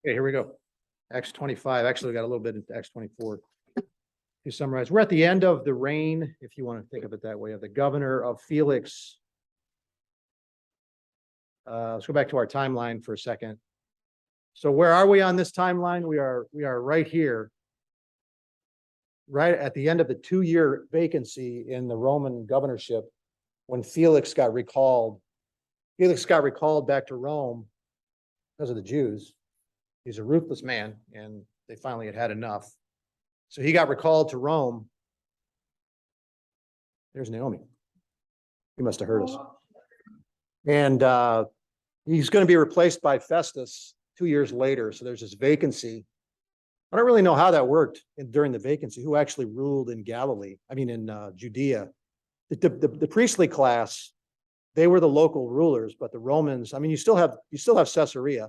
Okay, here we go. Acts 25. Actually, we got a little bit into Acts 24. To summarize, we're at the end of the reign, if you want to think of it that way, of the governor of Felix. Let's go back to our timeline for a second. So where are we on this timeline? We are right here, right at the end of the 2-year vacancy in the Roman governorship when Felix got recalled. Felix got recalled back to Rome because of the Jews. He's a ruthless man, and they finally had had enough. So he got recalled to Rome. There's Naomi. He must have heard us. And he's going to be replaced by Festus 2 years later. So there's this vacancy. I don't really know how that worked during the vacancy, who actually ruled in Galilee, in Judea. The priestly class, they were the local rulers, but the Romans, you still have Caesarea.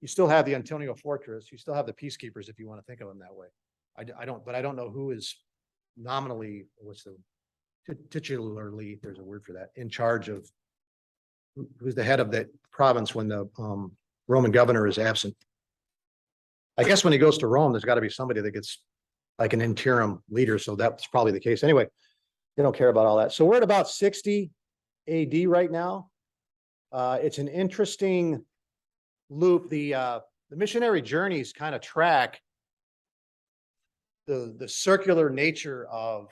You still have the Antonia Fortress. You still have the peacekeepers, if you want to think of them that way. I don't know who is nominally, titularly, there's a word for that, in charge of who's the head of that province when the Roman governor is absent. I guess when he goes to Rome, there's got to be somebody that gets like an interim leader. So that's probably the case. Anyway, they don't care about all that. So we're at about 60 AD right now. It's an interesting loop. The missionary journeys kind of track the circular nature of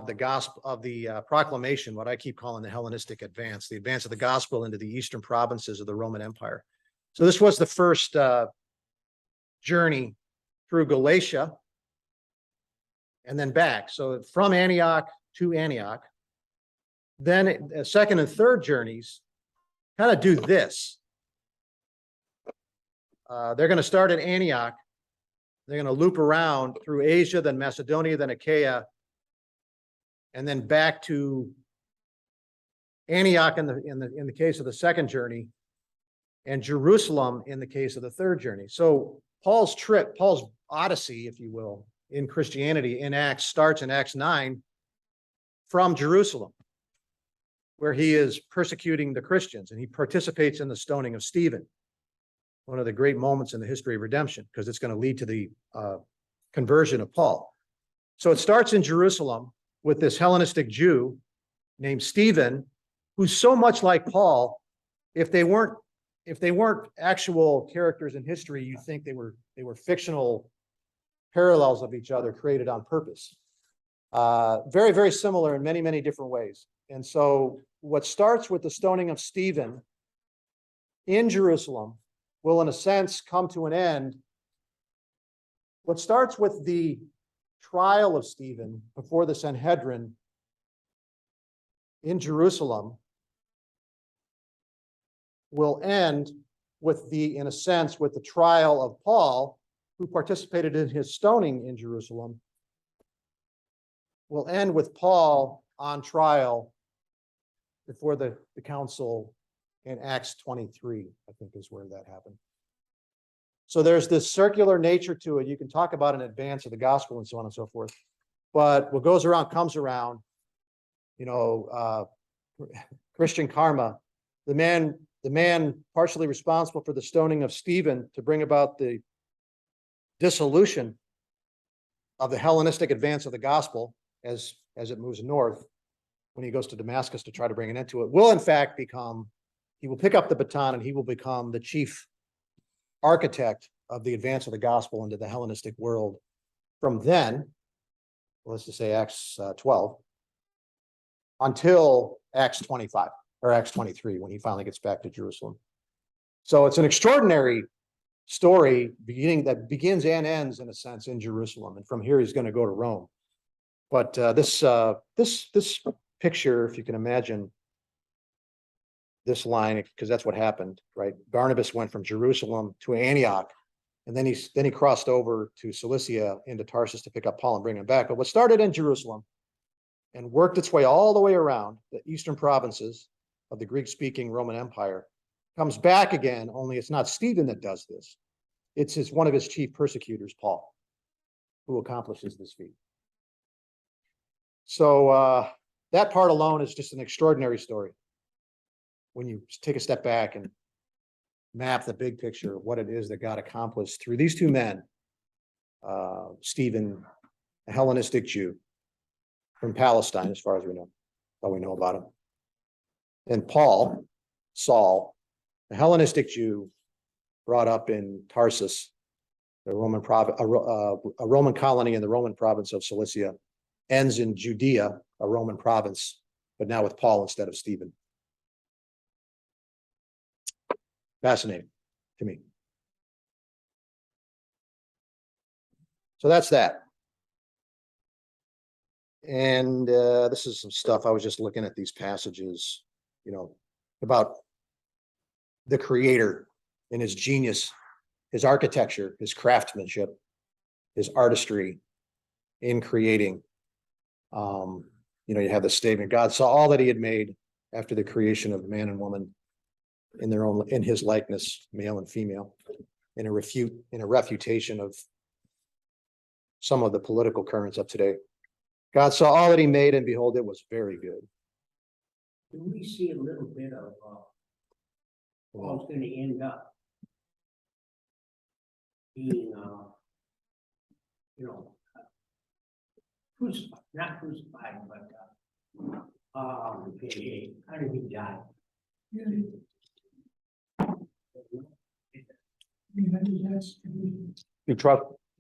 the gospel, of the proclamation, what I keep calling the Hellenistic advance, the advance of the gospel into the eastern provinces of the Roman Empire. So this was the first journey through Galatia and then back. So from Antioch to Antioch. Then second and third journeys kind of do this. They're going to start at Antioch. They're going to loop around through Asia, then Macedonia, then Achaia, and then back to Antioch in the case of the second journey, and Jerusalem in the case of the third journey. So Paul's trip, Paul's odyssey, if you will, in Christianity in Acts starts in Acts 9 from Jerusalem, where he is persecuting the Christians, and he participates in the stoning of Stephen, one of the great moments in the history of redemption, because it's going to lead to the conversion of Paul. So it starts in Jerusalem with this Hellenistic Jew named Stephen, who's so much like Paul. If they weren't actual characters in history, you think they were fictional parallels of each other created on purpose. Very, very similar in many, many different ways. And so what starts with the stoning of Stephen in Jerusalem will, in a sense, come to an end. What starts with the trial of Stephen before the Sanhedrin in Jerusalem will end with in a sense, with the trial of Paul, who participated in his stoning in Jerusalem, will end with Paul on trial before the council in Acts 23, I think is where that happened. So there's this circular nature to it. You can talk about an advance of the gospel and so on and so forth. But what goes around comes around. Christian karma, the man partially responsible for the stoning of Stephen to bring about the dissolution of the Hellenistic advance of the gospel as it moves north, when he goes to Damascus to try to bring an end to it, will in fact he will pick up the baton and he will become the chief architect of the advance of the gospel into the Hellenistic world. From then, let's just say Acts 12, until Acts 25 or Acts 23, when he finally gets back to Jerusalem. So it's an extraordinary story that begins and ends, in a sense, in Jerusalem. And from here, he's going to go to Rome. But this picture, if you can imagine this line, because that's what happened, right? Barnabas went from Jerusalem to Antioch, and then he crossed over to Cilicia into Tarsus to pick up Paul and bring him back. But what started in Jerusalem and worked its way all the way around the eastern provinces of the Greek-speaking Roman Empire comes back again, only it's not Stephen that does this. It's one of his chief persecutors, Paul, who accomplishes this feat. So that part alone is just an extraordinary story when you take a step back and map the big picture of what it is that God accomplished through these two men. Stephen, a Hellenistic Jew from Palestine, as far as we know, all we know about him. And Paul, Saul, a Hellenistic Jew brought up in Tarsus, the Roman a Roman colony in the Roman province of Cilicia, ends in Judea, a Roman province, but now with Paul instead of Stephen. Fascinating to me. So that's that. And this is some stuff. I was just looking at these passages, about the Creator and his genius, his architecture, his craftsmanship, his artistry in creating. You have the statement, God saw all that he had made after the creation of man and woman in his likeness, male and female, in a refutation of some of the political currents of today. God saw all that he made, and behold, it was very good. Do we see a little bit of Paul's going to end up being, crucified, not crucified, but how did he die? You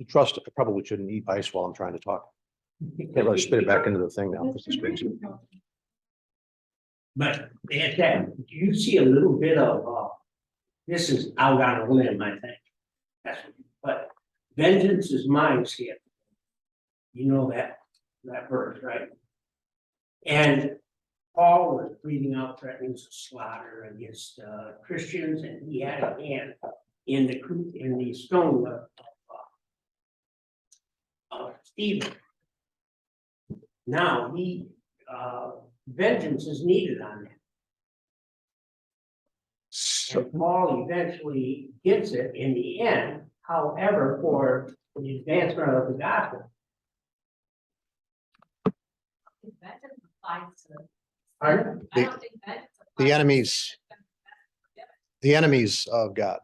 trust, I probably shouldn't eat ice while I'm trying to talk. Can't really spit it back into the thing now. But at that, do you see a little bit of, this is out on a limb, I think. But vengeance is mine, see it. You know that verse, right? And Paul was breathing out threatenings of slaughter against Christians, and he had a hand in the stone of Stephen. Now vengeance is needed on that. So, And Paul eventually gets it in the end. However, for the advancement of the gospel. Vengeance applies to. Pardon? I don't think vengeance the applies the enemies of God.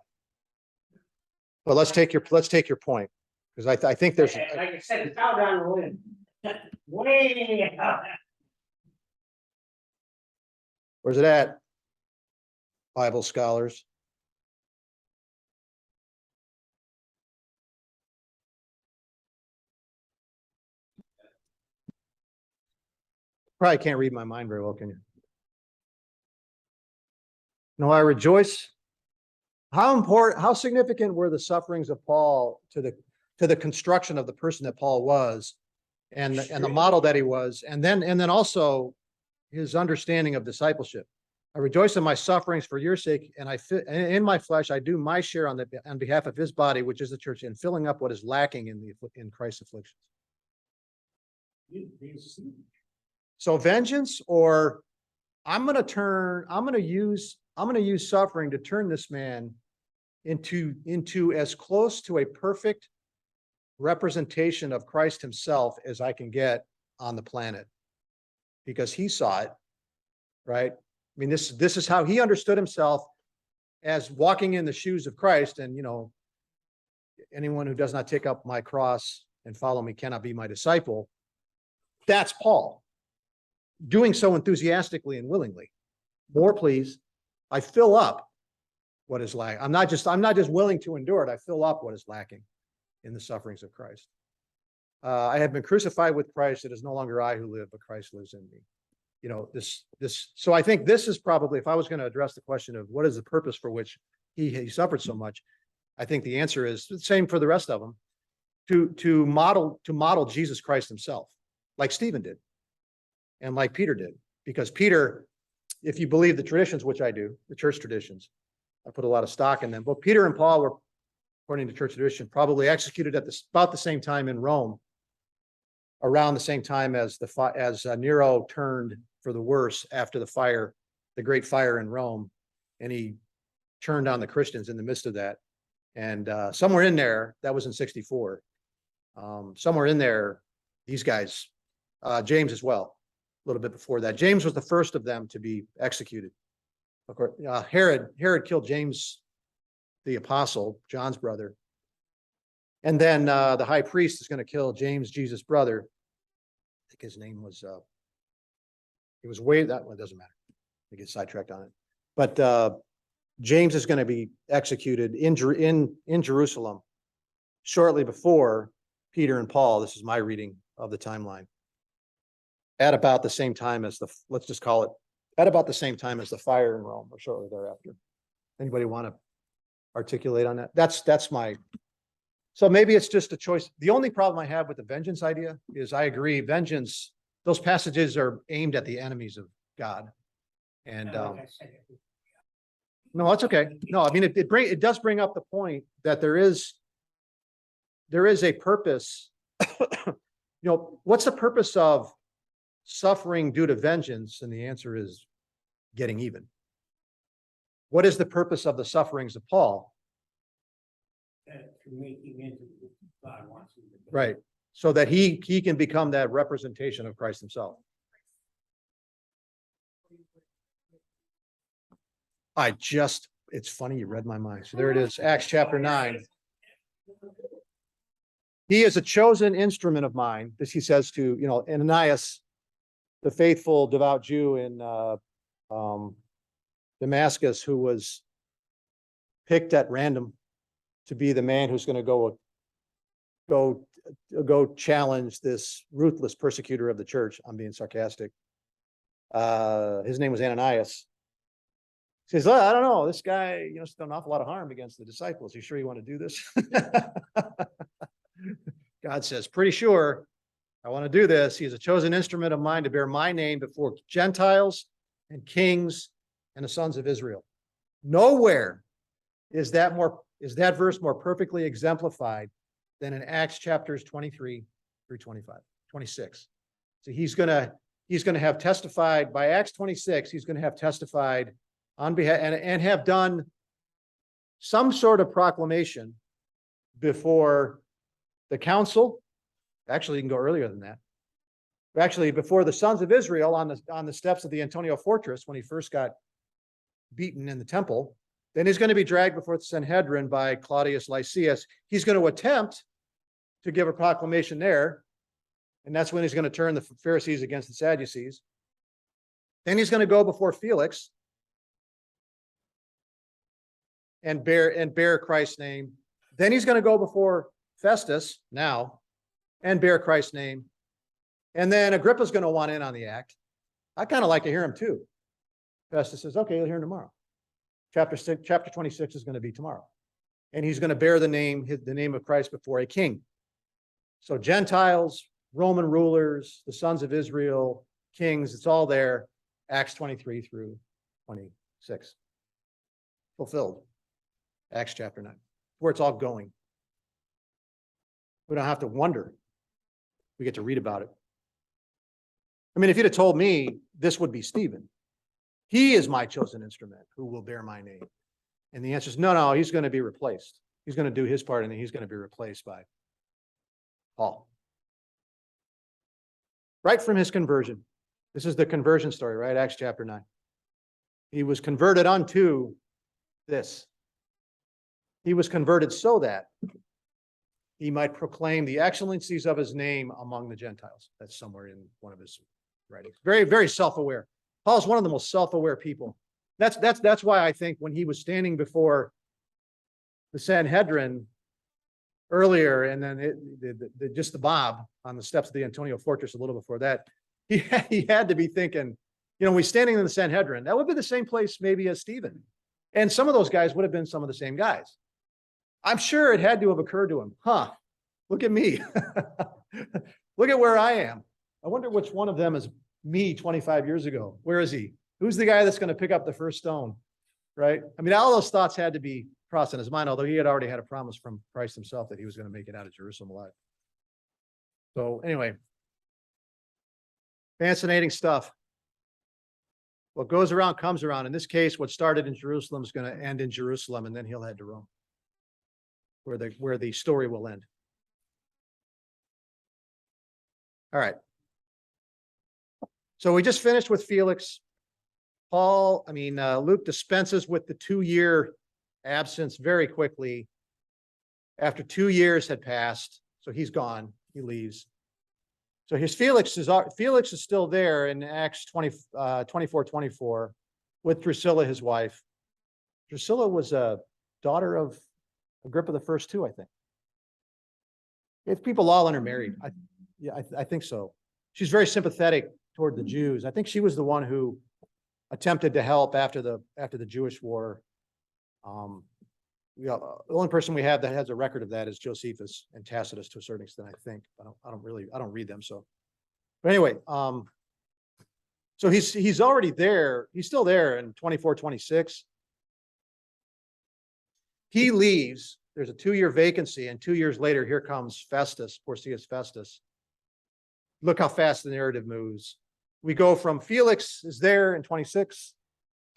But let's take your point, because I think there's, Like I said, it's out on the limb. Way out. where's it at? Bible scholars. Probably can't read my mind very well, can you? No, I rejoice. How significant were the sufferings of Paul to the construction of the person that Paul was, and the model that he was, and then also his understanding of discipleship. I rejoice in my sufferings for your sake, and in my flesh I do my share on behalf of his body, which is the church, in filling up what is lacking in Christ's afflictions. So vengeance, or I'm going to use suffering to turn this man into as close to a perfect representation of Christ himself as I can get on the planet, because he saw it, right? I mean, this is how he understood himself, as walking in the shoes of Christ. And, anyone who does not take up my cross and follow me cannot be my disciple. That's Paul doing so enthusiastically and willingly. More, please. I fill up what is lacking. I'm not just willing to endure it. I fill up what is lacking in the sufferings of Christ. I have been crucified with Christ. It is no longer I who live, but Christ lives in me. So I think this is probably, if I was going to address the question of what is the purpose for which he suffered so much, I think the answer is the same for the rest of them, to model Jesus Christ himself, like Stephen did and like Peter did. Because Peter, if you believe the traditions, which I do, the church traditions, I put a lot of stock in them. But Peter and Paul were, according to church tradition, probably executed at about the same time in Rome, around the same time as Nero turned for the worse after the great fire in Rome, and he turned on the Christians in the midst of that. And somewhere in there, that was in 64. Somewhere in there, these guys, James as well, a little bit before that. James was the first of them to be executed. Of course, Herod killed James the apostle, John's brother. And then the high priest is going to kill James, Jesus' brother. I think his name was, it was way, that one doesn't matter. I get sidetracked on it. But James is going to be executed in Jerusalem shortly before Peter and Paul. This is my reading of the timeline. At about the same time as let's just call it, at about the same time as the fire in Rome, or shortly thereafter. Anybody want to articulate on that? That's my, so maybe it's just a choice. The only problem I have with the vengeance idea is I agree, vengeance, those passages are aimed at the enemies of God. And Like I said, no, that's okay. No, I mean, it does bring up the point that there is a purpose. What's the purpose of suffering due to vengeance? And the answer is getting even. What is the purpose of the sufferings of Paul? to make him into what God wants him to be. Right. So that he can become that representation of Christ himself. It's funny, you read my mind. So there it is, Acts chapter 9. He is a chosen instrument of mine. This he says to, Ananias, the faithful, devout Jew in Damascus, who was picked at random to be the man who's going to go challenge this ruthless persecutor of the church. I'm being sarcastic. His name was Ananias. He says, I don't know, this guy, has done an awful lot of harm against the disciples. You sure you want to do this? God says, pretty sure I want to do this. He is a chosen instrument of mine to bear my name before Gentiles and kings and the sons of Israel. Nowhere is that verse more perfectly exemplified than in Acts chapters 23 through 26. So he's going to have testified by Acts 26. He's going to have testified on behalf and have done some sort of proclamation before the council. Actually, you can go earlier than that. Actually, before the sons of Israel on the steps of the Antonia fortress when he first got beaten in the temple. Then he's going to be dragged before the Sanhedrin by Claudius Lysias. He's going to attempt to give a proclamation there. And that's when he's going to turn the Pharisees against the Sadducees. Then he's going to go before Felix and bear Christ's name. Then he's going to go before Festus now and bear Christ's name. And then Agrippa's going to want in on the act. I kind of like to hear him too. Festus says, okay, you'll hear him tomorrow. Chapter 26 is going to be tomorrow. And he's going to bear the name of Christ before a king. So Gentiles, Roman rulers, the sons of Israel, kings, it's all there. Acts 23 through 26. Fulfilled. Acts chapter 9. Where it's all going. We don't have to wonder. We get to read about it. I mean, if you'd have told me this would be Stephen, he is my chosen instrument who will bear my name. And the answer is no, he's going to be replaced. He's going to do his part and then he's going to be replaced by Paul. Right from his conversion. This is the conversion story, right? Acts chapter 9. He was converted unto this. He was converted so that he might proclaim the excellencies of his name among the Gentiles. That's somewhere in one of his writings. Very, very self-aware. Paul's one of the most self-aware people. That's why I think when he was standing before the Sanhedrin earlier, and then just the mob on the steps of the Antonia fortress a little before that, he had to be thinking, he's standing in the Sanhedrin. That would be the same place maybe as Stephen. And some of those guys would have been some of the same guys. I'm sure it had to have occurred to him. Look at me. Look at where I am. I wonder which one of them is me 25 years ago. Where is he? Who's the guy that's going to pick up the first stone? Right? I mean, all those thoughts had to be crossing his mind, although he had already had a promise from Christ himself that he was going to make it out of Jerusalem alive. So anyway, fascinating stuff. What goes around comes around. In this case, what started in Jerusalem is going to end in Jerusalem, and then he'll head to Rome, where the story will end. All right. So we just finished with Felix. Luke dispenses with the 2-year absence very quickly. After 2 years had passed, so he's gone, he leaves. So Felix is still there in Acts 24:24 with Drusilla, his wife. Drusilla was a daughter of Agrippa the first too, I think. If people all intermarried, I think so. She's very sympathetic toward the Jews. I think she was the one who attempted to help after the Jewish war. The only person we have that has a record of that is Josephus and Tacitus to a certain extent, I think. I don't read them. So, but anyway, so he's already there. He's still there in 24:26. He leaves. There's a 2-year vacancy, and 2 years later, here comes Festus, Porcius Festus. Look how fast the narrative moves. We go from Felix is there in 26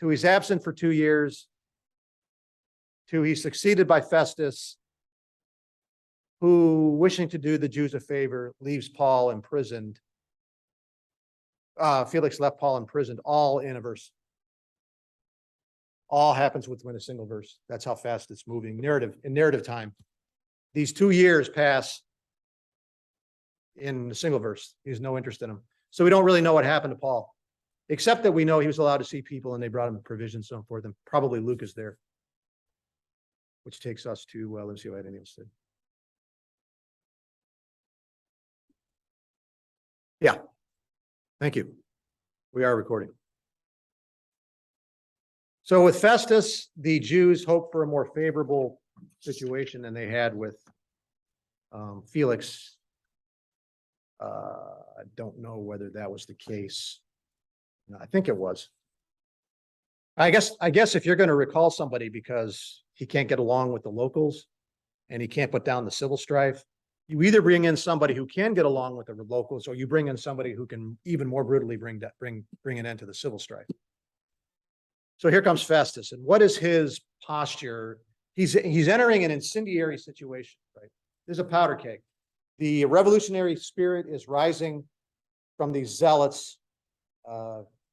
to he's absent for 2 years to he's succeeded by Festus, who, wishing to do the Jews a favor, leaves Paul imprisoned. Felix left Paul imprisoned, all in a verse. All happens within a single verse. That's how fast it's moving. In narrative time. These 2 years pass in a single verse. He has no interest in them. So we don't really know what happened to Paul, except that we know he was allowed to see people and they brought him provisions and so forth. And probably Luke is there, which takes us to, let's see what anyone said. Yeah. Thank you. We are recording. So with Festus, the Jews hoped for a more favorable situation than they had with Felix. I don't know whether that was the case. No, I think it was. I guess if you're going to recall somebody because he can't get along with the locals and he can't put down the civil strife, you either bring in somebody who can get along with the locals, or you bring in somebody who can even more brutally bring an end to the civil strife. So here comes Festus, and what is his posture? He's entering an incendiary situation, right? There's a powder keg. The revolutionary spirit is rising from these zealots.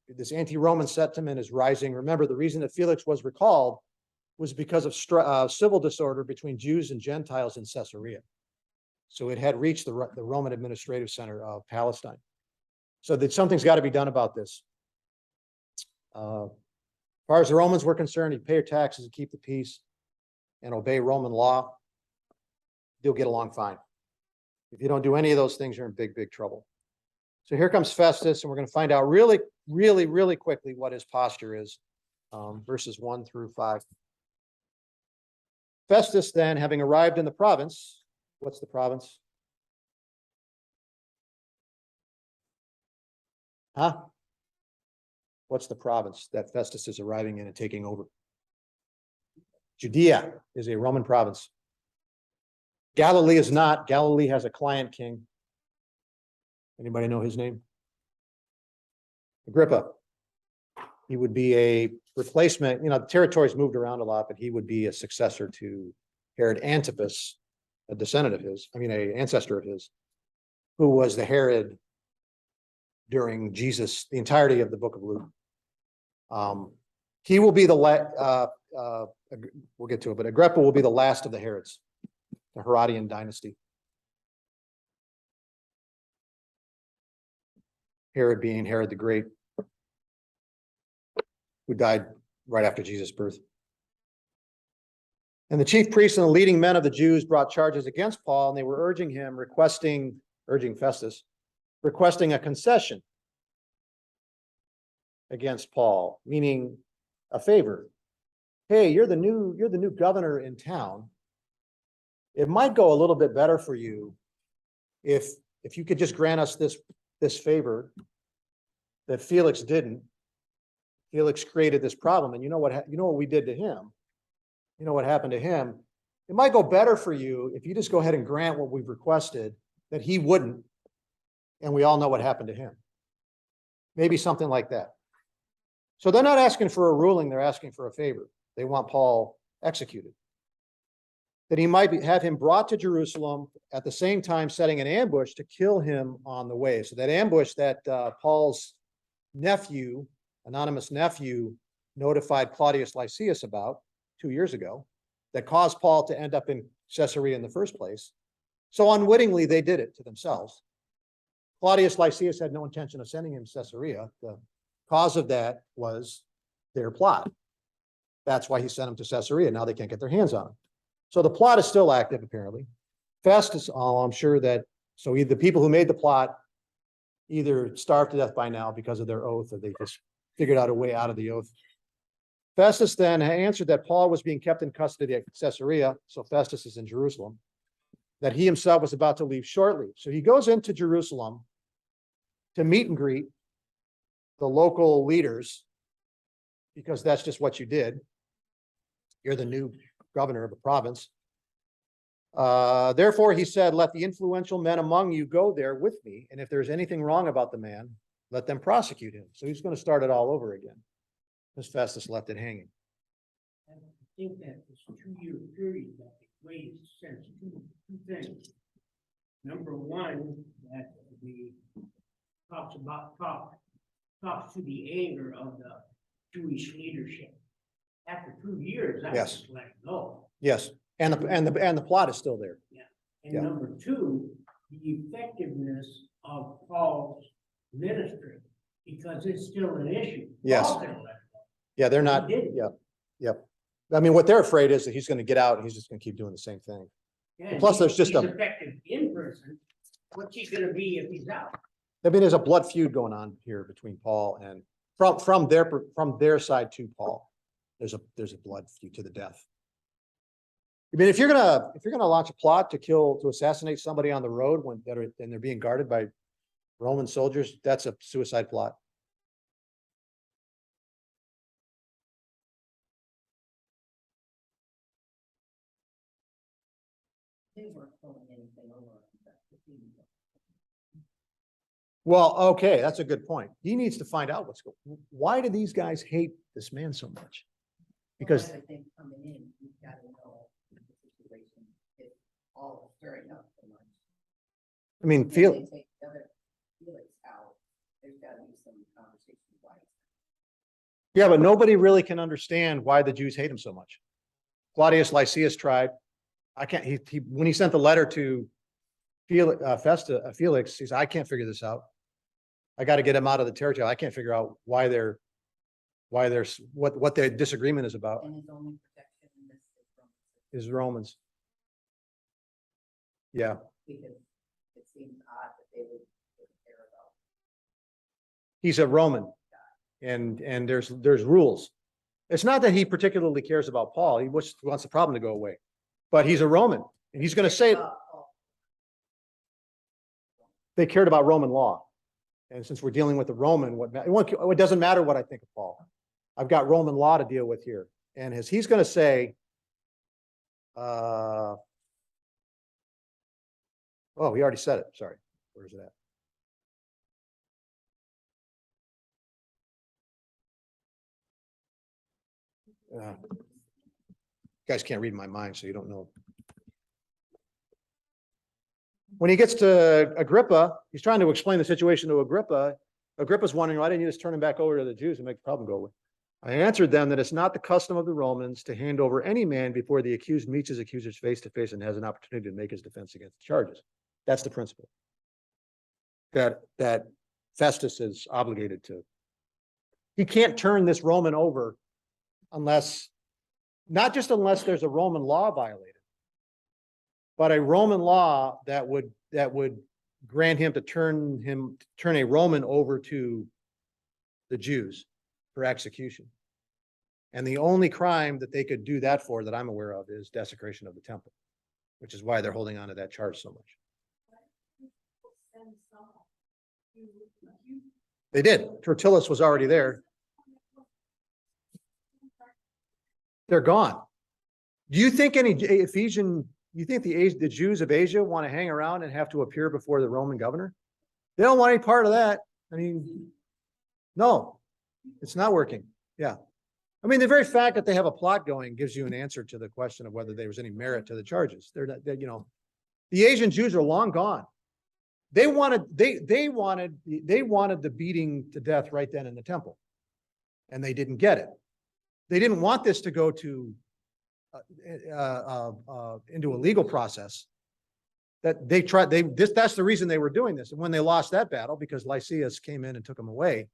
This anti-Roman sentiment is rising. Remember, the reason that Felix was recalled was because of civil disorder between Jews and Gentiles in Caesarea. So it had reached the Roman administrative center of Palestine. So that something's got to be done about this. As far as the Romans were concerned, you pay your taxes and keep the peace and obey Roman law, you'll get along fine. If you don't do any of those things, you're in big, big trouble. So here comes Festus, and we're going to find out really, really, really quickly what his posture is, verses 1-5. Festus then, having arrived in the province, what's the province? Huh? What's the province that Festus is arriving in and taking over? Judea is a Roman province. Galilee is not. Galilee has a client king. Anybody know his name? Agrippa. He would be a replacement. You know, the territories moved around a lot, but he would be a successor to Herod Antipas, a descendant of his, an ancestor of his, who was the Herod during the entirety of the book of Luke. He will be we'll get to it, but Agrippa will be the last of the Herods, the Herodian dynasty. Herod being Herod the Great, who died right after Jesus' birth. And the chief priests and the leading men of the Jews brought charges against Paul, and they were urging Festus, requesting a concession against Paul, meaning a favor. Hey, you're the new governor in town. It might go a little bit better for you if you could just grant us this favor that Felix didn't. Felix created this problem, and you know what we did to him. You know what happened to him. It might go better for you if you just go ahead and grant what we've requested that he wouldn't, and we all know what happened to him. Maybe something like that. So they're not asking for a ruling, they're asking for a favor. They want Paul executed. That he might have him brought to Jerusalem, at the same time setting an ambush to kill him on the way. So that ambush that Paul's nephew, anonymous nephew, notified Claudius Lysias about 2 years ago that caused Paul to end up in Caesarea in the first place. So unwittingly, they did it to themselves. Claudius Lysias had no intention of sending him to Caesarea. The cause of that was their plot. That's why he sent him to Caesarea. Now they can't get their hands on him. So the plot is still active, apparently. Festus, I'm sure that, so either the people who made the plot either starved to death by now because of their oath, or they just figured out a way out of the oath. Festus then answered that Paul was being kept in custody at Caesarea, so Festus is in Jerusalem, that he himself was about to leave shortly. So he goes into Jerusalem to meet and greet the local leaders, because that's just what you did. You're the new governor of the province. Therefore, he said, let the influential men among you go there with me, and if there's anything wrong about the man, let them prosecute him. So he's going to start it all over again, because Festus left it hanging. I think that this 2-year period that they waited since two things. Number one, that the talks to the anger of the Jewish leadership. After 2 years, I Yes. just let it go. Yes, and the plot is still there. And Yeah. number two, the effectiveness of Paul's ministry, because it's still an issue. Yes. Paul could've let it go. Yeah, they're not. He didn't. Yep. I mean, what they're afraid is that he's going to get out and he's just going to keep doing the same thing. And Plus, there's just he's a- effective in person. What's he gonna be if he's out? I mean, there's a blood feud going on here between Paul and from their side to Paul. There's a blood feud to the death. I mean, if you're gonna launch a plot to assassinate somebody on the road and they're being guarded by Roman soldiers, that's a suicide plot. They weren't pulling anything over. Well, okay, that's a good point. He needs to find out why do these guys hate this man so much? Because I think coming in, you've got to know the situation, if all is stirring up so much. I mean, If feel. they take the other Felix out, there's got to be some conversation. Yeah, but nobody really can understand why the Jews hate him so much. Claudius Lysias tried. I can't, when he sent the letter to Felix, he said, I can't figure this out. I got to get him out of the territory. I can't figure out why there's what their disagreement is about And his only protection in this is from, is Romans. Yeah, because it seems odd that they would care about. he's a Roman and there's rules. It's not that he particularly cares about Paul. He wants the problem to go away, but he's a Roman and he's going to say they cared about Roman law. And since we're dealing with the Roman, it doesn't matter what I think of Paul. I've got Roman law to deal with here. And he's going to say, oh, he already said it. Sorry. Where's it at? You guys can't read my mind, so you don't know. When he gets to Agrippa, he's trying to explain the situation to Agrippa. Agrippa's wondering, why didn't you just turn him back over to the Jews and make the problem go away? I answered them that it's not the custom of the Romans to hand over any man before the accused meets his accusers face to face and has an opportunity to make his defense against the charges. That's the principle that Festus is obligated to. He can't turn this Roman over not just unless there's a Roman law violated, but a Roman law that would grant him to turn a Roman over to the Jews for execution. And the only crime that they could do that for that I'm aware of is desecration of the temple, which is why they're holding on to that charge so much. They did. Tertullus was already there. They're gone. Do you think the Jews of Asia want to hang around and have to appear before the Roman governor? They don't want any part of that. I mean, no, it's not working. Yeah. I mean, the very fact that they have a plot going gives you an answer to the question of whether there was any merit to the charges. They're not, the Asian Jews are long gone. They wanted the beating to death right then in the temple, and they didn't get it. They didn't want this to go to into a legal process. That that's the reason they were doing this. And when they lost that battle, because Lysias came in and took them away,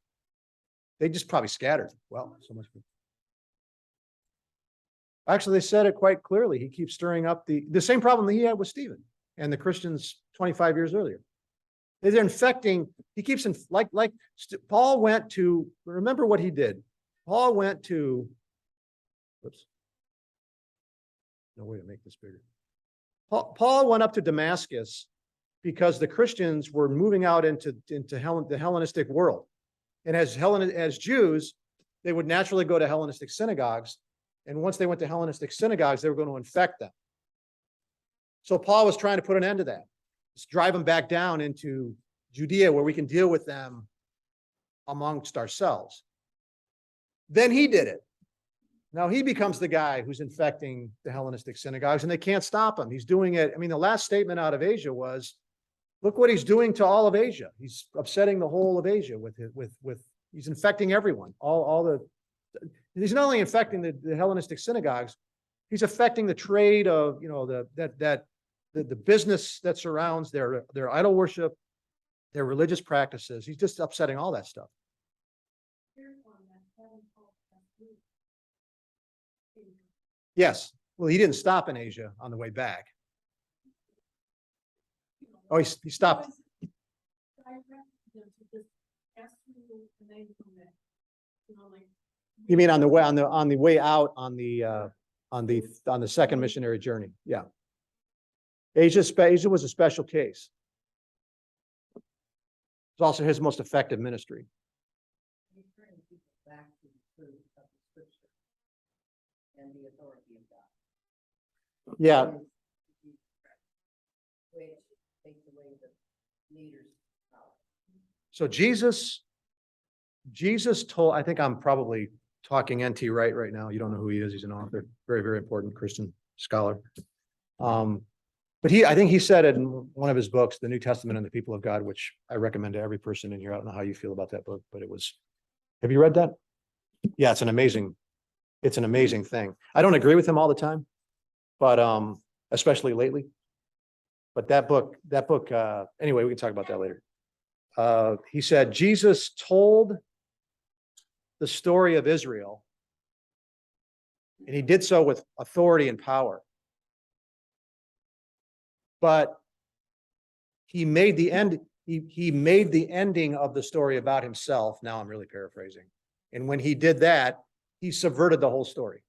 they just probably scattered. Well, so much. Actually, they said it quite clearly. He keeps stirring up the same problem that he had with Stephen and the Christians 25 years earlier. They're infecting, he keeps in, Paul went to, remember what he did. Paul went to, whoops. No way to make this bigger. Paul went up to Damascus because the Christians were moving out into the Hellenistic world. And as Jews, they would naturally go to Hellenistic synagogues. And once they went to Hellenistic synagogues, they were going to infect them. So Paul was trying to put an end to that. Just drive them back down into Judea where we can deal with them amongst ourselves. Then he did it. Now he becomes the guy who's infecting the Hellenistic synagogues, and they can't stop him. He's doing it. I mean, the last statement out of Asia was, look what he's doing to all of Asia. He's upsetting the whole of Asia with he's infecting everyone. He's not only infecting the Hellenistic synagogues, he's affecting the trade of, the business that surrounds their idol worship, their religious practices. He's just upsetting all that stuff. Yes. Well, he didn't stop in Asia on the way back. Oh, he stopped. You mean on the way out on the second missionary journey? Yeah. Asia was a special case. It's also his most effective ministry. He's turning people back to the truth of the scripture and the authority of God. Yeah. Which takes away the leader's power. So Jesus told, I think I'm probably talking NT Wright right now. You don't know who he is. He's an author, very, very important Christian scholar. But I think he said it in one of his books, The New Testament and the People of God, which I recommend to every person in here. I don't know how you feel about that book, but have you read that? Yeah, it's an amazing thing. I don't agree with him all the time, but especially lately. But that book, anyway, we can talk about that later. He said, Jesus told the story of Israel, and he did so with authority and power. But he made the ending of the story about himself. Now I'm really paraphrasing. And when he did that, he subverted the whole story.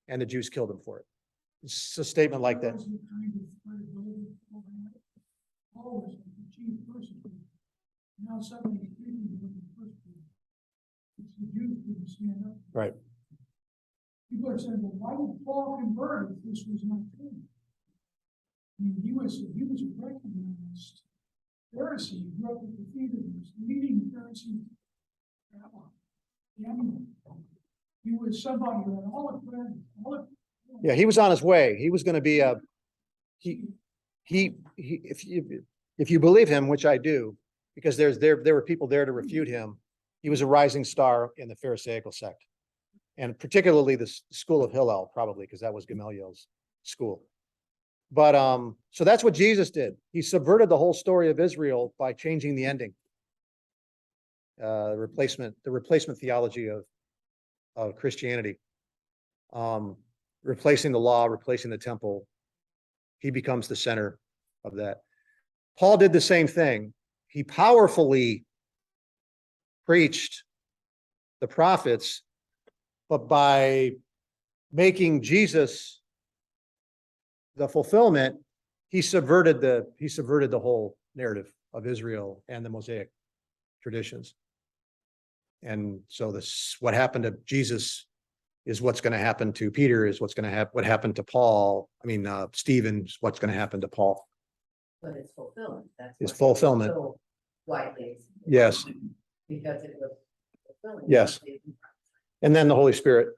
And the Jews killed him for it. It's a statement like that. Always the chief persecutor. Now suddenly he's treating him with the persecutor. It's the Jews who didn't stand up. Right. People are saying, well, why did Paul convert if this was not true? I mean, he was a recognized Pharisee. He grew up at the feet of his leading Pharisee rabbi, Gamaliel. He was somebody who had all the credit, Yeah, he was on his way. He was going to be if you believe him, which I do, because there were people there to refute him, he was a rising star in the Pharisaical sect, and particularly the school of Hillel, probably because that was Gamaliel's school. But so that's what Jesus did. He subverted the whole story of Israel by changing the ending. The replacement theology of Christianity. Replacing the law, replacing the temple. He becomes the center of that. Paul did the same thing. He powerfully preached the prophets, but by making Jesus the fulfillment, he subverted the whole narrative of Israel and the Mosaic traditions. And so what happened to Jesus is what's going to happen to Peter, is what's going to happen, what happened to Paul. Stephen, what's going to happen to Paul. But it's fulfillment. That's It's why fulfillment. So widely. Yes. Because it was fulfilling. Yes. And then the Holy Spirit.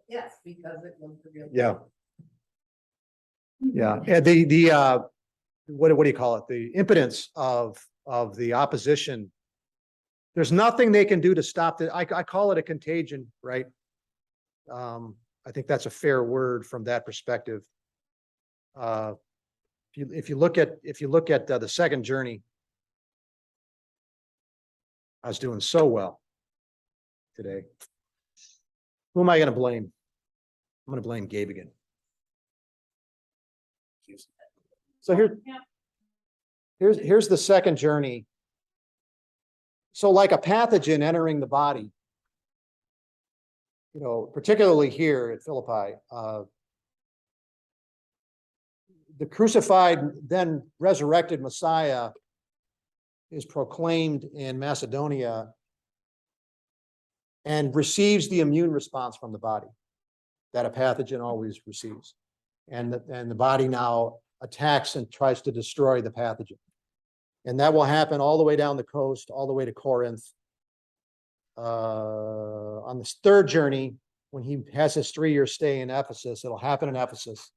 Yes, because it was the real. Yeah. Yeah. And what do you call it? The impotence of the opposition. There's nothing they can do to stop it. I call it a contagion, right? I think that's a fair word from that perspective. If you look at the second journey, I was doing so well today. Who am I going to blame? I'm going to blame Gabe again. So here's the second journey. So like a pathogen entering the body, you know, particularly here at Philippi, the crucified, then resurrected Messiah is proclaimed in Macedonia and receives the immune response from the body that a pathogen always receives. And the body now attacks and tries to destroy the pathogen. And that will happen all the way down the coast, all the way to Corinth. On this third journey, when he has his 3-year stay in Ephesus, it'll happen in Ephesus.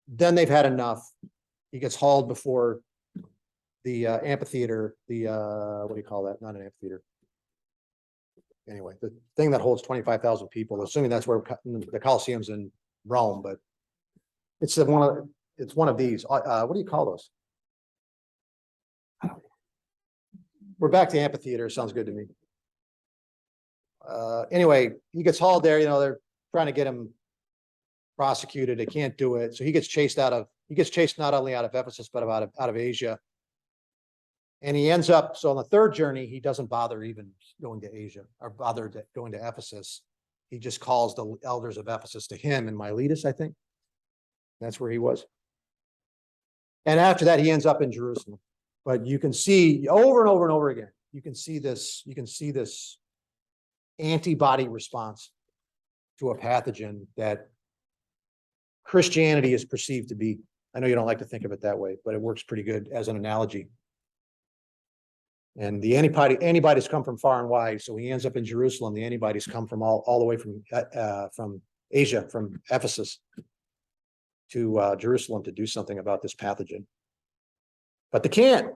Then they've had enough. He gets hauled before the amphitheater, what do you call that? Not an amphitheater. Anyway, the thing that holds 25,000 people, assuming that's where the Colosseum's in Rome, but it's one of these. What do you call those? We're back to amphitheater. Sounds good to me. Anyway, he gets hauled there. You know, they're trying to get him prosecuted. They can't do it. So he gets chased not only out of Ephesus, but out of Asia. And he ends up, so on the third journey, he doesn't bother even going to Asia or bother going to Ephesus. He just calls the elders of Ephesus to him in Miletus, I think. That's where he was. And after that, he ends up in Jerusalem. But you can see over and over and over again, you can see this antibody response to a pathogen that Christianity is perceived to be. I know you don't like to think of it that way, but it works pretty good as an analogy. And the antibodies come from far and wide. So he ends up in Jerusalem. The antibodies come from all the way from Asia, from Ephesus to Jerusalem to do something about this pathogen. But they can't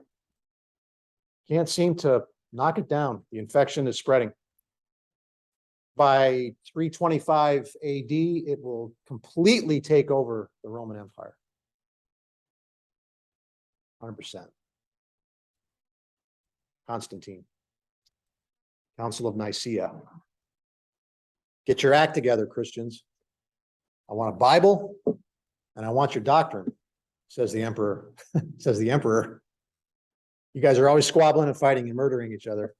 seem to knock it down. The infection is spreading. By 325 AD, it will completely take over the Roman Empire. 100%. Constantine. Council of Nicaea. Get your act together, Christians. I want a Bible and I want your doctrine, says the emperor. Says the emperor. You guys are always squabbling and fighting and murdering each other.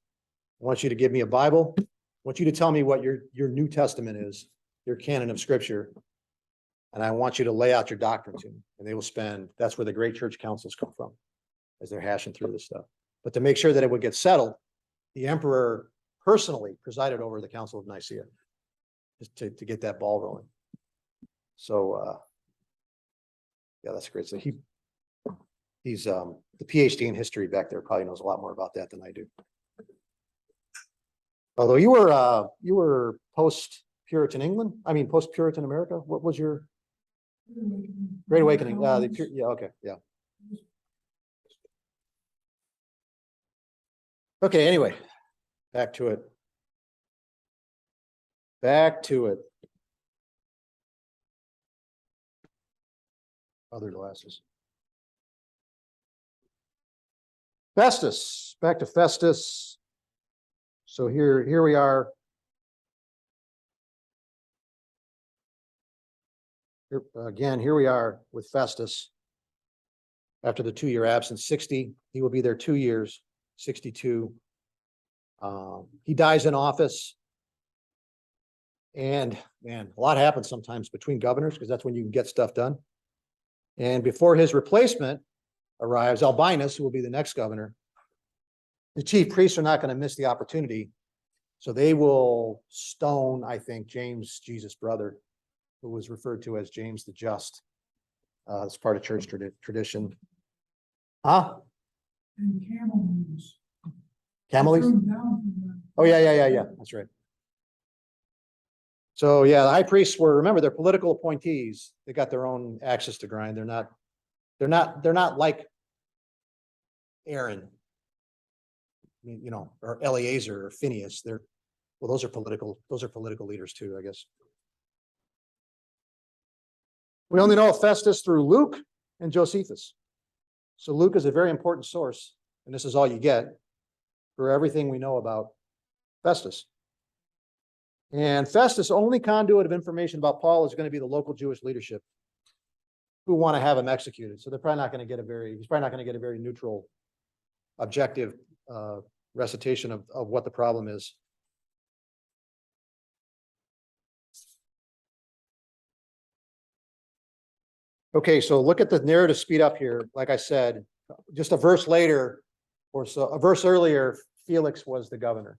I want you to give me a Bible. I want you to tell me what your New Testament is, your canon of scripture. And I want you to lay out your doctrine to me. And they will that's where the great church councils come from, as they're hashing through this stuff. But to make sure that it would get settled, the emperor personally presided over the Council of Nicaea just to get that ball rolling. So, yeah, that's great. So he's the PhD in history back there, probably knows a lot more about that than I do. Although you were post-Puritan England, post-Puritan America. What was your Great Awakening? Yeah, okay, yeah. Okay, anyway, back to it. Other glasses. Festus, back to Festus. So here we are. Here we are with Festus. After the 2-year absence, 60, he will be there 2 years, 62. He dies in office. And man, a lot happens sometimes between governors because that's when you can get stuff done. And before his replacement arrives, Albinus, who will be the next governor, the chief priests are not going to miss the opportunity. So they will stone, I think, James, Jesus' brother, who was referred to as James the Just. It's part of church tradition. Huh? And camel leaves. Camel leaves? Oh, yeah. That's right. So yeah, the high priests remember, they're political appointees. They got their own axes to grind. They're not like Aaron, or Eleazar or Phineas. Those are political leaders too, I guess. We only know of Festus through Luke and Josephus. So Luke is a very important source, and this is all you get for everything we know about Festus. And Festus' only conduit of information about Paul is going to be the local Jewish leadership who want to have him executed. So they're probably not going to get he's probably not going to get a very neutral, objective recitation of what the problem is. Okay, so look at the narrative speed up here. Like I said, just a verse later, or so a verse earlier, Felix was the governor.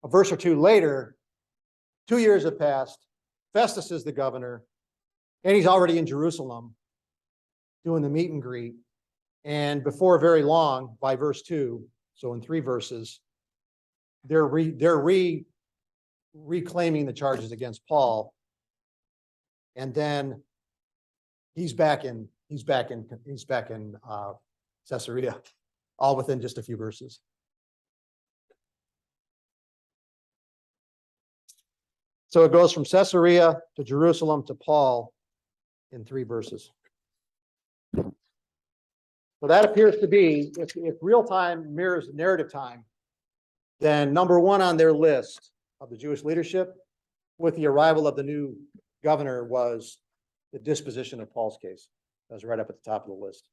A verse or two later, 2 years have passed, Festus is the governor, and he's already in Jerusalem doing the meet and greet. And before very long, by verse 2, so in 3 verses, they're reclaiming the charges against Paul. And then he's back in Caesarea, all within just a few verses. So it goes from Caesarea to Jerusalem to Paul in 3 verses. So that appears to be, if real time mirrors narrative time, then number 1 on their list of the Jewish leadership with the arrival of the new governor was the disposition of Paul's case. That was right up at the top of the list.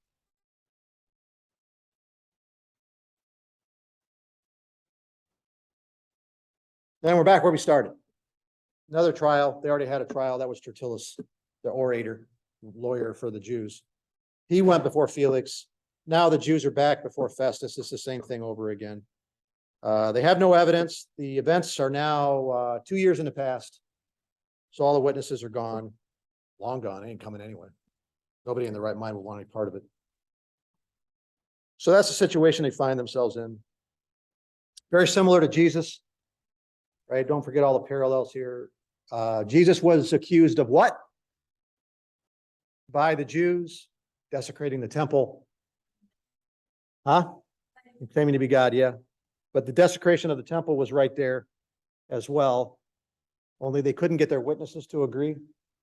Then we're back where we started. Another trial. They already had a trial. That was Tertullus, the orator, lawyer for the Jews. He went before Felix. Now the Jews are back before Festus. It's the same thing over again. They have no evidence. The events are now 2 years in the past. So all the witnesses are gone, long gone, ain't coming anyway. Nobody in the right mind will want any part of it. So that's the situation they find themselves in. Very similar to Jesus, right? Don't forget all the parallels here. Jesus was accused of what? By the Jews, desecrating the temple. Huh? Claiming to be God, yeah. But the desecration of the temple was right there as well. Only they couldn't get their witnesses to agree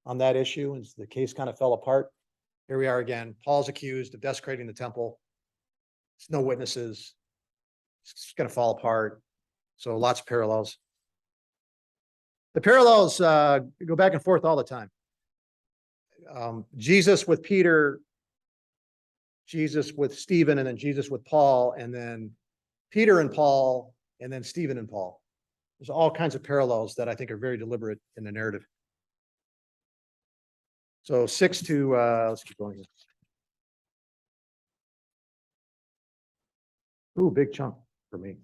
on that issue, and the case kind of fell apart. Here we are again. Paul's accused of desecrating the temple. There's no witnesses. It's going to fall apart. So lots of parallels. The parallels go back and forth all the time. Jesus with Peter, Jesus with Stephen, and then Jesus with Paul, and then Peter and Paul, and then Stephen and Paul. There's all kinds of parallels that I think are very deliberate in the narrative. So 6 to, let's keep going here. Ooh, big chunk for me.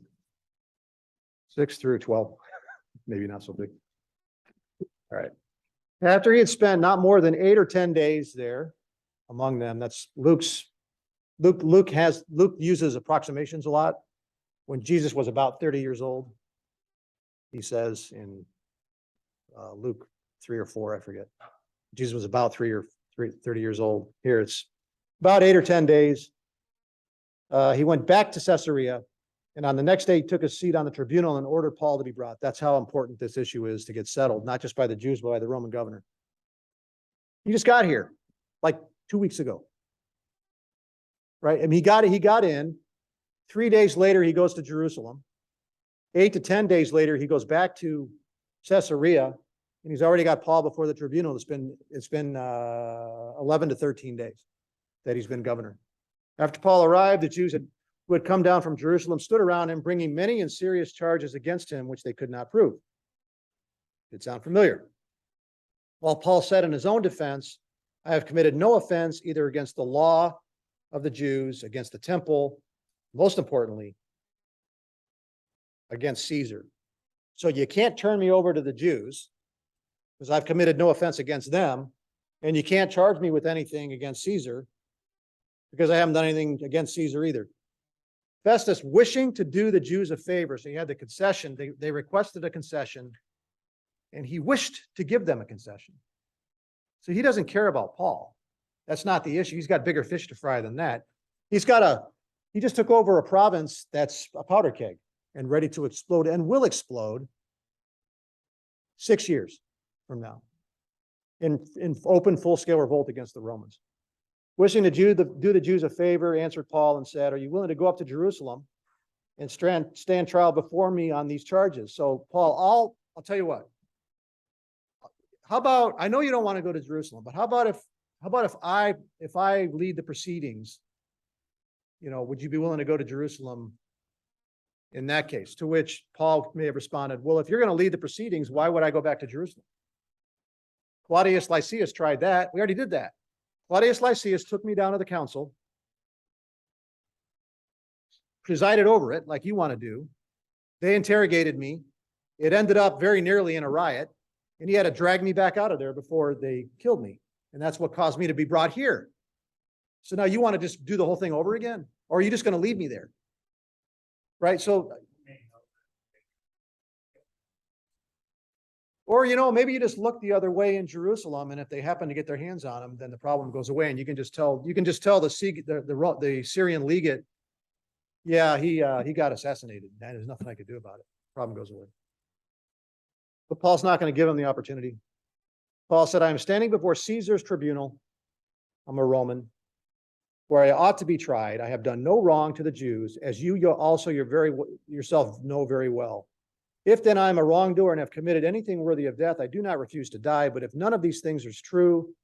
6 through 12, maybe not so big. All right. After he had spent not more than 8 or 10 days there among them, that's Luke uses approximations a lot. When Jesus was about 30 years old, he says in Luke 3 or 4, I forget. Jesus was about 30 years old. Here it's about 8 or 10 days. He went back to Caesarea, and on the next day, he took a seat on the tribunal and ordered Paul to be brought. That's how important this issue is to get settled, not just by the Jews, but by the Roman governor. He just got here like 2 weeks ago, right? I mean, he got in. 3 days later, he goes to Jerusalem. 8 to 10 days later, he goes back to Caesarea, and he's already got Paul before the tribunal. It's been 11 to 13 days that he's been governor. After Paul arrived, the Jews who had come down from Jerusalem stood around him, bringing many and serious charges against him, which they could not prove. Did sound familiar. While Paul said in his own defense, I have committed no offense either against the law of the Jews, against the temple, most importantly, against Caesar. So you can't turn me over to the Jews because I've committed no offense against them, and you can't charge me with anything against Caesar because I haven't done anything against Caesar either. Festus, wishing to do the Jews a favor, so he had the concession, they requested a concession, and he wished to give them a concession. So he doesn't care about Paul. That's not the issue. He's got bigger fish to fry than that. He just took over a province that's a powder keg and ready to explode and will explode 6 years from now. in open, full-scale revolt against the Romans. Wishing to do the Jews a favor, answered Paul and said, "Are you willing to go up to Jerusalem and stand trial before me on these charges?" So Paul, I'll tell you what. How about, I know you don't want to go to Jerusalem, but how about if I lead the proceedings, would you be willing to go to Jerusalem in that case? To which Paul may have responded, well, if you're going to lead the proceedings, why would I go back to Jerusalem? Claudius Lysias tried that. We already did that. Claudius Lysias took me down to the council, presided over it like you want to do. They interrogated me. It ended up very nearly in a riot, and he had to drag me back out of there before they killed me. And that's what caused me to be brought here. So now you want to just do the whole thing over again? Or are you just going to leave me there? Right? So, or, maybe you just look the other way in Jerusalem, and if they happen to get their hands on him, then the problem goes away, and you can just tell the Syrian legate, yeah, he got assassinated, and there's nothing I could do about it. Problem goes away. But Paul's not going to give him the opportunity. Paul said, "I am standing before Caesar's tribunal. I'm a Roman, where I ought to be tried. I have done no wrong to the Jews, as you also yourself know very well. If then I am a wrongdoer and have committed anything worthy of death, I do not refuse to die. But if none of these things is true,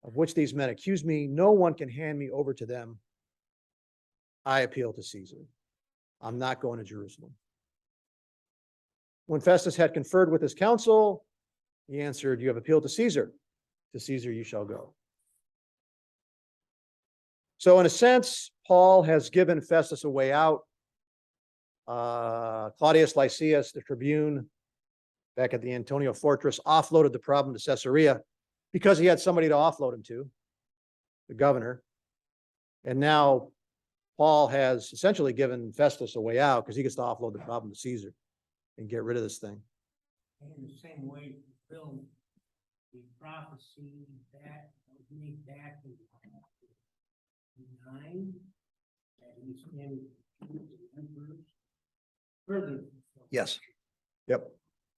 of which these men accuse me, no one can hand me over to them. I appeal to Caesar. I'm not going to Jerusalem." When Festus had conferred with his council, he answered, "You have appealed to Caesar. To Caesar you shall go." So in a sense, Paul has given Festus a way out. Claudius Lysias, the tribune, back at the Antonia fortress, offloaded the problem to Caesarea because he had somebody to offload him to, the governor. And now Paul has essentially given Festus a way out because he gets to offload the problem to Caesar and get rid of this thing. In the same way, fulfill the prophecy that was made back in 9, that he's in emperors. Further. Yes. Yep.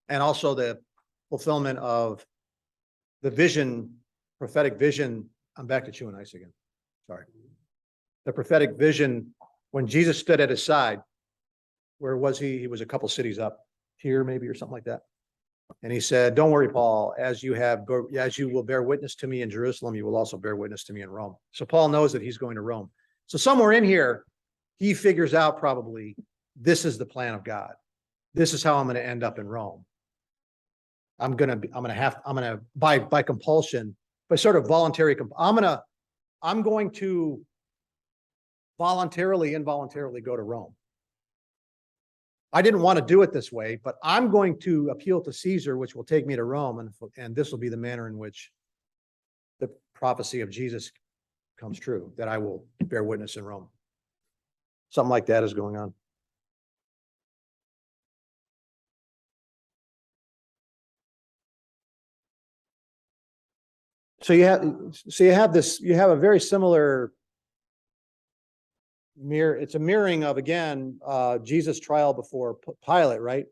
And also the fulfillment of the vision, prophetic vision. I'm back to chewing ice again. Sorry. The prophetic vision when Jesus stood at his side. Where was he? He was a couple cities up here, maybe, or something like that. And he said, "Don't worry, Paul, as you will bear witness to me in Jerusalem, you will also bear witness to me in Rome." So Paul knows that he's going to Rome. So somewhere in here, he figures out probably this is the plan of God. This is how I'm going to end up in Rome. I'm going to by compulsion, by sort of voluntary, I'm going to voluntarily, involuntarily go to Rome. I didn't want to do it this way, but I'm going to appeal to Caesar, which will take me to Rome, and this will be the manner in which the prophecy of Jesus comes true, that I will bear witness in Rome. Something like that is going on. So you have a very similar it's a mirroring of, again, Jesus' trial before Pilate, right?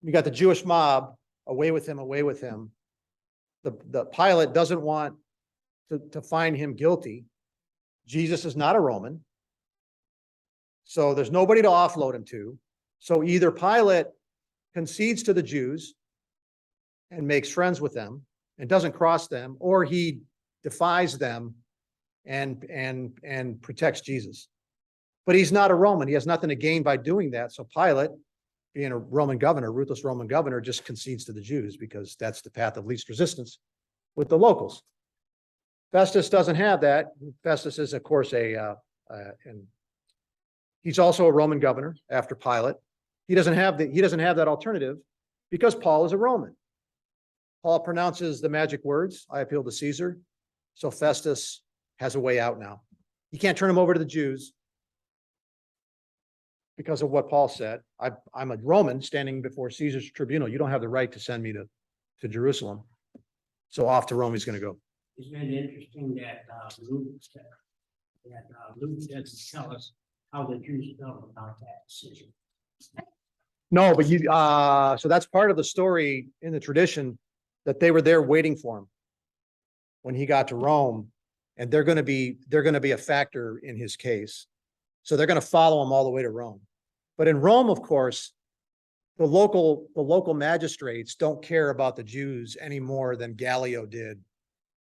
You got the Jewish mob, away with him, away with him. The Pilate doesn't want to find him guilty. Jesus is not a Roman. So there's nobody to offload him to. So either Pilate concedes to the Jews and makes friends with them and doesn't cross them, or he defies them and protects Jesus. But he's not a Roman. He has nothing to gain by doing that. So Pilate, being a Roman governor, ruthless Roman governor, just concedes to the Jews because that's the path of least resistance with the locals. Festus doesn't have that. Festus is, of course, and he's also a Roman governor after Pilate. He doesn't have that alternative because Paul is a Roman. Paul pronounces the magic words, "I appeal to Caesar." So Festus has a way out now. You can't turn him over to the Jews because of what Paul said. I'm a Roman standing before Caesar's tribunal. You don't have the right to send me to Jerusalem. So off to Rome he's going to go. Isn't it interesting that Luke doesn't tell us how the Jews felt about that decision? No, but so that's part of the story in the tradition, that they were there waiting for him. when he got to Rome, and they're going to be a factor in his case. So they're going to follow him all the way to Rome. But in Rome, of course, the local magistrates don't care about the Jews any more than Gallio did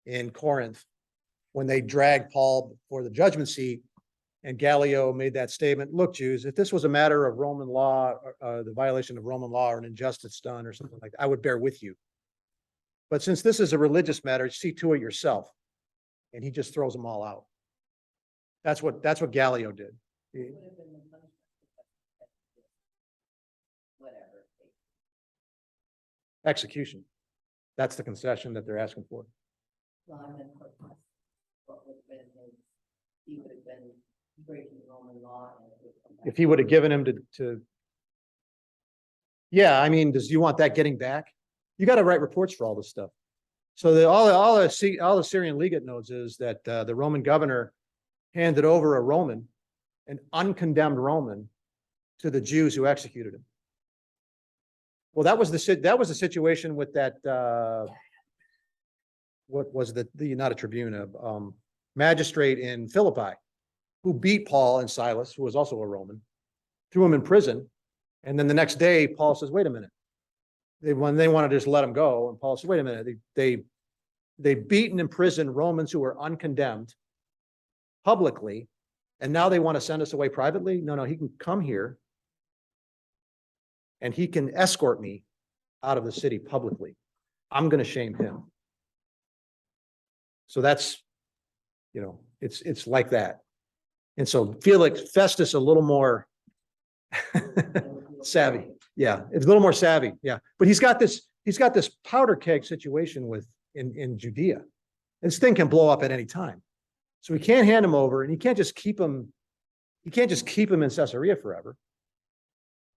in Corinth when they dragged Paul before the judgment seat. And Gallio made that statement, look, Jews, if this was a matter of Roman law, the violation of Roman law or an injustice done or something like that, I would bear with you. But since this is a religious matter, see to it yourself. And he just throws them all out. That's what Gallio did. Would have been the punishment. Whatever. Execution. That's the concession that they're asking for. Well, I meant what would have been his, he would have been breaking Roman law and it would come back. If he would have given him to. Yeah, I mean, do you want that getting back? You got to write reports for all this stuff. So all the Syrian legate knows is that the Roman governor handed over a Roman, an uncondemned Roman, to the Jews who executed him. Well, that was the situation with that. What was the not a tribune, magistrate in Philippi, who beat Paul and Silas, who was also a Roman, threw him in prison, and then the next day Paul says, "Wait a minute." They want to just let him go, and Paul says, "Wait a minute." They beat and imprisoned Romans who were uncondemned publicly, and now they want to send us away privately? No, he can come here and he can escort me out of the city publicly. I'm going to shame him. So that's, it's like that. And so Festus a little more savvy. Yeah, it's a little more savvy. Yeah, but he's got this powder keg situation in Judea. This thing can blow up at any time. So we can't hand him over, and you can't just keep him. You can't just keep him in Caesarea forever.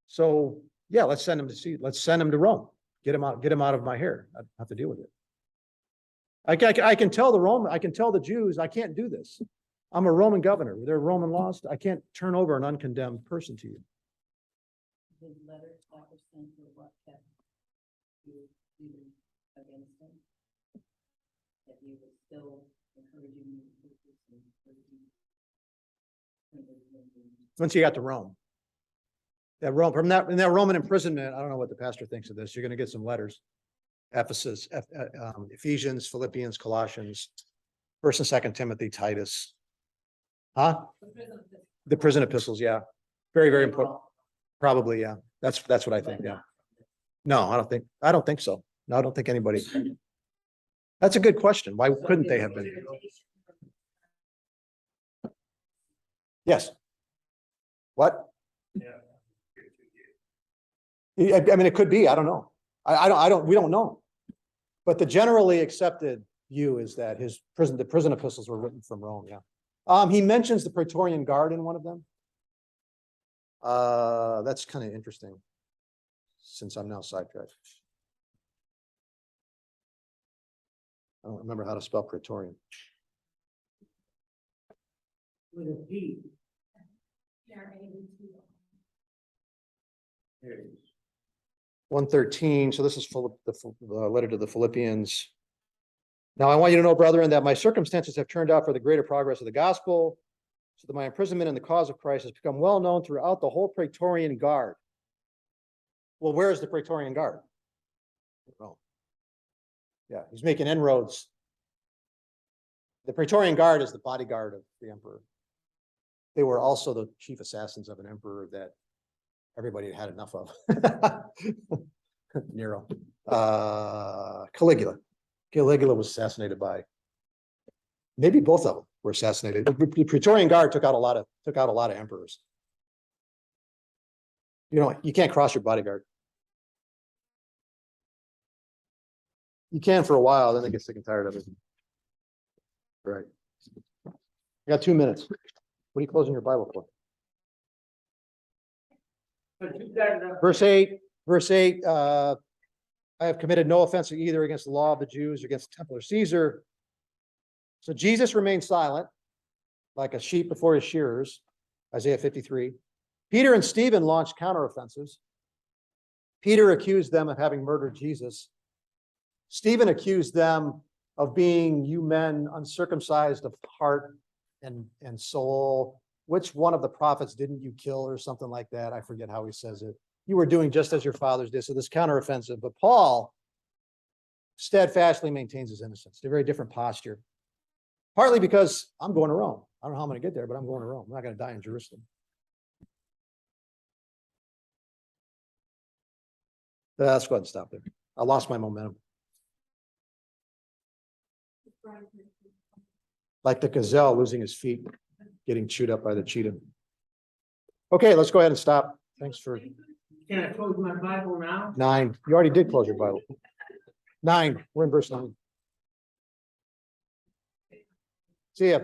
So yeah, let's send him to Rome. Get him out of my hair. I have to deal with it. I can tell the Jews, I can't do this. I'm a Roman governor. There are Roman laws. I can't turn over an uncondemned person to you. His letters that were sent to what kept you against him? That he was still encouraging you to do this and encouraging. Once you got to Rome. In that Roman imprisonment, I don't know what the pastor thinks of this. You're going to get some letters. Ephesus, Ephesians, Philippians, Colossians, 1st and 2nd Timothy, Titus. Huh? The prison epistles, yeah. Very, very important. Probably, yeah. That's what I think, yeah. No, I don't think so. No, I don't think anybody. That's a good question. Why couldn't they have been? Yes. What? I mean, it could be, I don't know. We don't know. But the generally accepted view is that the prison epistles were written from Rome, yeah. He mentions the Praetorian Guard in one of them. That's kind of interesting, since I'm now sidetracked. I don't remember how to spell Praetorian. With a P. There it is. 113, so this is the letter to the Philippians. Now I want you to know, brethren, that my circumstances have turned out for the greater progress of the gospel, so that my imprisonment in the cause of Christ has become well known throughout the whole Praetorian Guard. Well, where is the Praetorian Guard? Oh. Yeah, he's making inroads. The Praetorian Guard is the bodyguard of the emperor. They were also the chief assassins of an emperor that everybody had enough of. Nero. Caligula. Caligula was assassinated by, maybe both of them were assassinated. The Praetorian Guard took out a lot of emperors. You can't cross your bodyguard. You can for a while, then they get sick and tired of it. Right. I got 2 minutes. What are you closing your Bible for? But you got enough. Verse 8, I have committed no offense either against the law of the Jews or against the temple of Caesar. So Jesus remained silent, like a sheep before his shearers, Isaiah 53. Peter and Stephen launched counteroffensives. Peter accused them of having murdered Jesus. Stephen accused them of being you men uncircumcised of heart and soul. Which one of the prophets didn't you kill or something like that? I forget how he says it. You were doing just as your fathers did. So this counteroffensive, but Paul steadfastly maintains his innocence. It's a very different posture. Partly because I'm going to Rome. I don't know how I'm going to get there, but I'm going to Rome. I'm not going to die in Jerusalem. Let's go ahead and stop there. I lost my momentum. Like the gazelle losing his feet, getting chewed up by the cheetah. Okay, let's go ahead and stop. Thanks for Can I close my Bible now? 9. You already did close your Bible. 9. We're in verse 9. See ya.